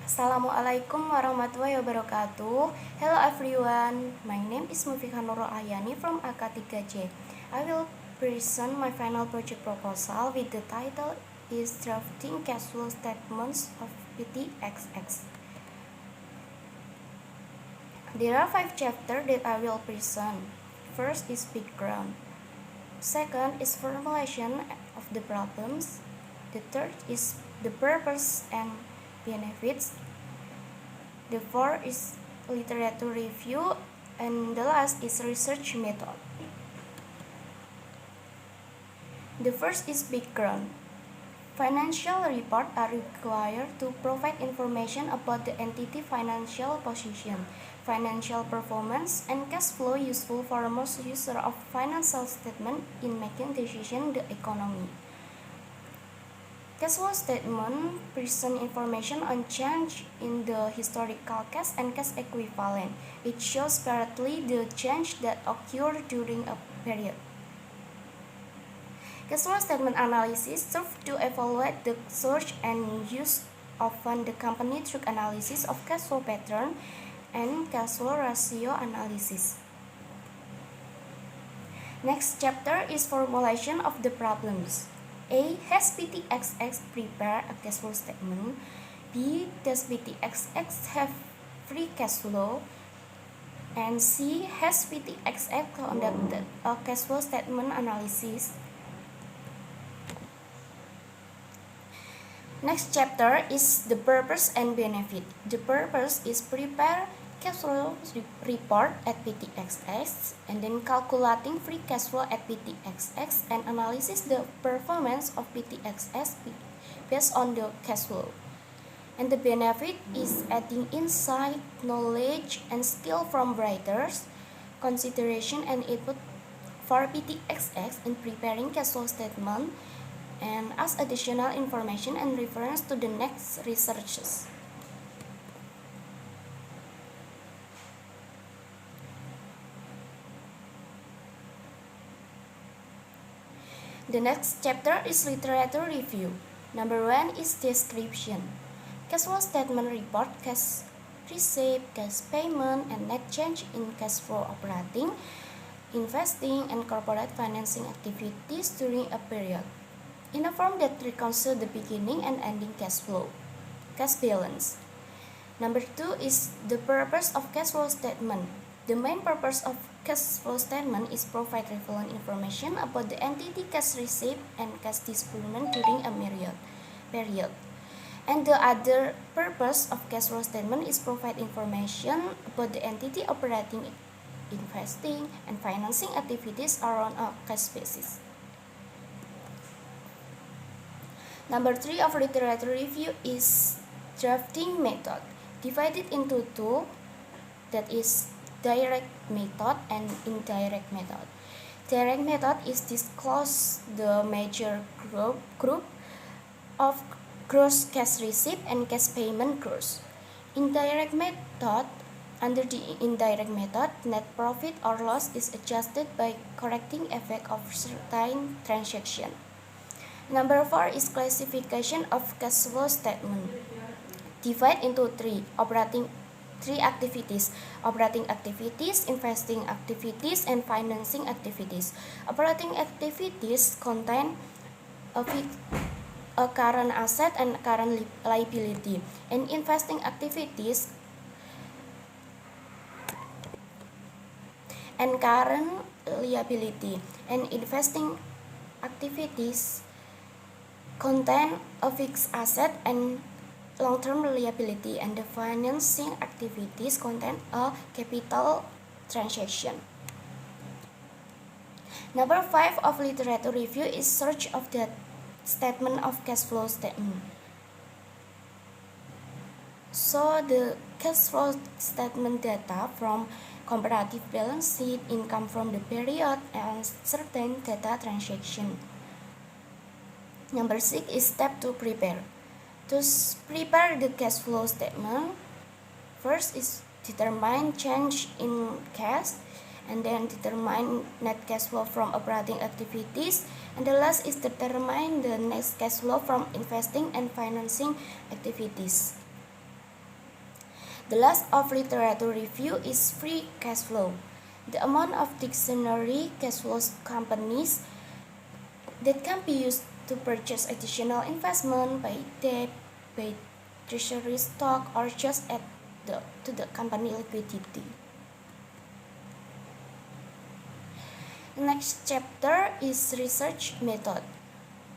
Assalamualaikum warahmatullahi wabarakatuh. Hello everyone, my name is Mufikha Nurul Akhyani from AK3J. I will present my final project proposal with the title is Drafting Cash Flow Statements of PTXX. There are 5 chapters that I will present. First is background. Second is formulation of the problems. The third is the purpose and benefits. The fourth is literature review, and the last is research method. The first is background. Financial reports are required to provide information about the entity financial position, financial performance, and cash flow useful for most users of financial statement in making decisions in the economy. Cash flow statement present information on change in the historical cash and cash equivalent. It shows separately the change that occurred during a period. Cash flow statement analysis serves to evaluate the source and use of fund the company through analysis of cash flow pattern and cash flow ratio analysis. Next chapter is formulation of the problems. A. Has PTXX prepared a cash flow statement? B. Does PTXX have free cash flow? And C. Has PTXX conducted a cash flow statement analysis? Next chapter is the purpose and benefit. The purpose is prepare cash flow report at PTXX and then calculating free cash flow at PTXX and analysis the performance of PTXX based on the cash flow. And the benefit is adding insight, knowledge, and skill from writers, consideration and input for PTXX in preparing cash flow statement, and as additional information and reference to the next researches. The next chapter is literature review. Number 1 is description. Cash flow statement report cash receipt, cash payment, and net change in cash flow operating, investing, and corporate financing activities during a period, in a form that reconciles the beginning and ending cash flow. Cash balance. Number 2 is the purpose of cash flow statement. The main purpose of cash flow statement is provide relevant information about the entity cash receipt and cash disbursement during a period. And the other purpose of cash flow statement is provide information about the entity operating, investing, and financing activities around a cash basis. Number 3 of literature review is drafting method, divided into two, that is direct method and indirect method. Direct method is disclose the major group of gross cash receipt and cash payment gross. Indirect method. Under the indirect method, net profit or loss is adjusted by correcting effect of certain transaction. Number 4 is classification of cash flow statement. Divide into three activities: operating activities, investing activities, and financing activities. Operating activities contain a current asset and current liability, and investing activities and current liability, and investing activities contain a fixed asset and long-term liability, and the financing activities contain a capital transaction. Number 5 of literature review is search of the statement of cash flow statement. So the cash flow statement data from comparative balance sheet, income from the period, and certain data transaction. Number 6 is step to prepare. To prepare the cash flow statement, first is determine change in cash, and then determine net cash flow from operating activities, and the last is determine the net cash flow from investing and financing activities. The last of literature review is free cash flow. The amount of dictionary cash flows companies that can be used to purchase additional investment by debt, by treasury stock, or just add to the company liquidity. The next chapter is research method.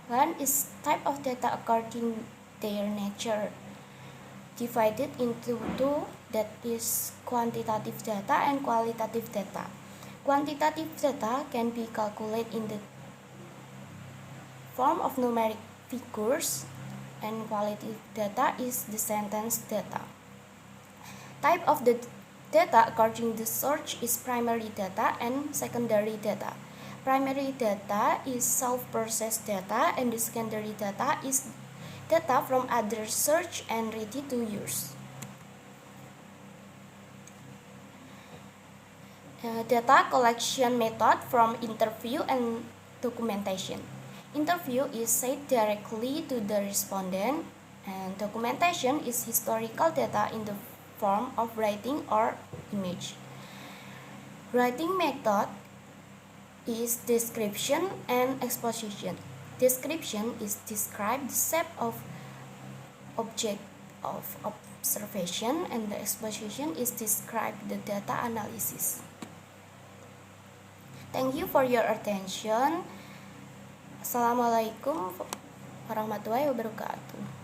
One is type of data according their nature, divided into two, that is quantitative data and qualitative data. Quantitative data can be calculated in the form of numeric figures, and qualitative data is the sentence data. Type of the data according to search is primary data and secondary data. Primary data is self-processed data, and the secondary data is data from other search and ready to use. Data collection method from interview and documentation. Interview is said directly to the respondent, and documentation is historical data in the form of writing or image. Writing method is description and exposition. Description is describe the shape of object of observation, and the exposition is describe the data analysis. Thank you for your attention. Assalamualaikum warahmatullahi wabarakatuh.